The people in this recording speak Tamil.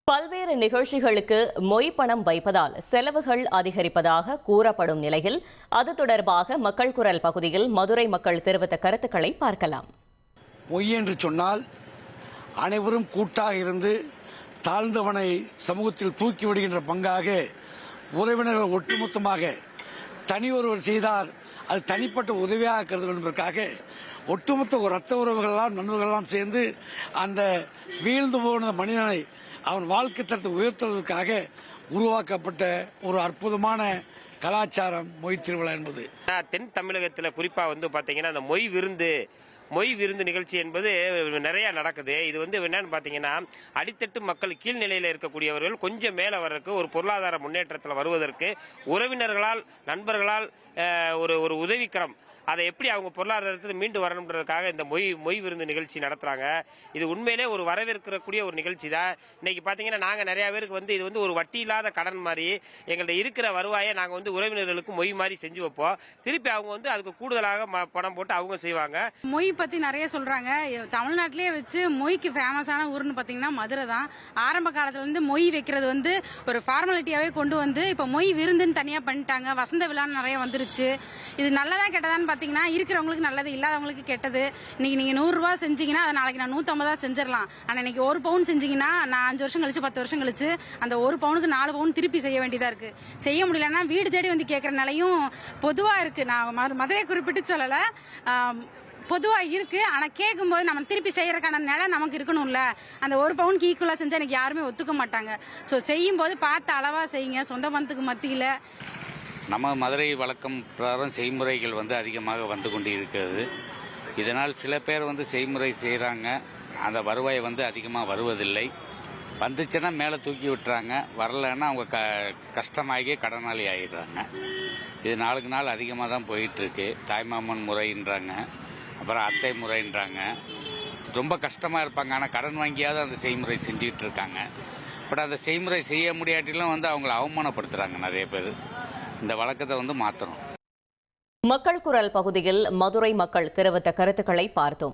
பல்வேறு நிகழ்ச்சிகளுக்கு மொய் பணம் வைப்பதால் செலவுகள் அதிகரிப்பதாக கூறப்படும் நிலையில் அது தொடர்பாக மக்கள் குரல் பகுதியில் மதுரை மக்கள் தெரிவித்த கருத்துக்களை பார்க்கலாம். மொய் என்று சொன்னால் அனைவரும் கூட்டாக இருந்து தாழ்ந்தவனை சமூகத்தில் தூக்கி விடுகின்ற பங்காக உறவினர்கள் ஒட்டுமொத்தமாக தனி ஒருவர் செய்தார் அது தனிப்பட்ட உதவியாக கருது என்பதற்காக ஒட்டுமொத்த இரத்த உறவுகளெல்லாம் நண்பர்களெல்லாம் சேர்ந்து அந்த வீழ்ந்து போன மனிதனை அவன் வாழ்க்கை தரத்தை உயர்த்துவதற்காக உருவாக்கப்பட்ட ஒரு அற்புதமான கலாச்சாரம் மொய் திருவிழா என்பது. தென் தமிழகத்தில் குறிப்பாக பார்த்தீங்கன்னா அந்த மொய் விருந்து நிகழ்ச்சி என்பது நிறைய நடக்குது. இது என்னன்னு பார்த்தீங்கன்னா அடித்தட்டு மக்கள் கீழ்நிலையில் இருக்கக்கூடியவர்கள் கொஞ்சம் மேலே வர்றதுக்கு ஒரு பொருளாதார முன்னேற்றத்தில் வருவதற்கு உறவினர்களால் நண்பர்களால் ஒரு உதவிக்கரம் அதை எப்படி அவங்க பொருளாதாரத்தில் மீண்டு வரணுன்றதுக்காக இந்த மொய் விருந்து நிகழ்ச்சி நடத்துறாங்க. இது உண்மையிலே ஒரு வரவேற்கக்கூடிய ஒரு நிகழ்ச்சி தான். இன்னைக்கு பார்த்தீங்கன்னா நாங்கள் நிறைய பேருக்கு இது ஒரு வட்டி இல்லாத கடன் மாதிரி எங்கள்கிட்ட இருக்கிற வருவாயை நாங்கள் உறவினர்களுக்கு மொய் மாதிரி செஞ்சு வைப்போம். திருப்பி அவங்க அதுக்கு கூடுதலாக பணம் போட்டு அவங்க செய்வாங்க. மொய் பற்றி நிறைய சொல்கிறாங்க. தமிழ்நாட்டிலே வச்சு மொய்க்கு ஃபேமஸான ஊர்னு பார்த்தீங்கன்னா மதுரை தான். ஆரம்ப காலத்துலேருந்து மொய் வைக்கிறது ஒரு ஃபார்மாலிட்டியாகவே கொண்டு இப்போ மொய் விருந்துன்னு தனியாக பண்ணிட்டாங்க. வசந்த விழான்னு நிறைய வந்துருச்சு. இது நல்லதா கெட்டதான்னு பார்த்தீங்கன்னா இருக்கிறவங்களுக்கு நல்லது, இல்லாதவங்களுக்கு கெட்டது. இன்னைக்கு நீங்கள் 100 ரூபா செஞ்சீங்கன்னா அதை நாளைக்கு நான் 150 செஞ்சிடலாம். ஆனால் இன்னைக்கு 1 பவுன் செஞ்சீங்கன்னா நான் 5 வருஷம் கழிச்சு 10 வருஷம் கழிச்சு அந்த 1 பவுனுக்கு 4 பவுன் திருப்பி செய்ய வேண்டியதாக இருக்கு. செய்ய முடியலன்னா வீடு தேடி கேட்குற நிலையும் பொதுவாக இருக்கு. நான் மதுரையை குறிப்பிட்டு சொல்லலை, பொதுவாக இருக்கு. ஆனால் கேட்கும்போது நம்ம திருப்பி செய்யறதுக்கான நிலை நமக்கு இருக்கணும்ல. அந்த 1 பவுனுக்கு ஈக்குவலாக செஞ்சால் எனக்கு யாருமே ஒத்துக்க மாட்டாங்க. ஸோ செய்யும் போது பார்த்து அளவாக செய்யுங்க. சொந்த பந்தத்துக்கு மத்தியில் நம்ம மதுரை வழக்கம் பிரகாரம் செய்முறைகள் அதிகமாக வந்து கொண்டு இருக்கிறது. இதனால் சில பேர் செய்முறை செய்கிறாங்க, அந்த வருவாய் அதிகமாக வருவதில்லை. வந்துச்சுன்னா மேலே தூக்கி விட்டுறாங்க, வரலைன்னா அவங்க கஷ்டமாகி கடனாளி ஆகிடுறாங்க. இது நாளுக்கு நாள் அதிகமாக தான் போயிட்டுருக்கு. தாய்மாமன் முறைன்றாங்க, அப்புறம் அத்தை முறைன்றாங்க. ரொம்ப கஷ்டமாக இருப்பாங்க, ஆனால் கடன் வாங்கியாவது அந்த செய்முறை செஞ்சுக்கிட்டு இருக்காங்க. பட் அந்த செய்முறை செய்ய முடியாட்டிலும் அவங்கள அவமானப்படுத்துகிறாங்க நிறைய பேர். இந்த வழக்கத்தை மாற்றணும். மக்கள் குரல் பகுதியில் மதுரை மக்கள் தெரிவித்த கருத்துக்களை பார்த்தோம்.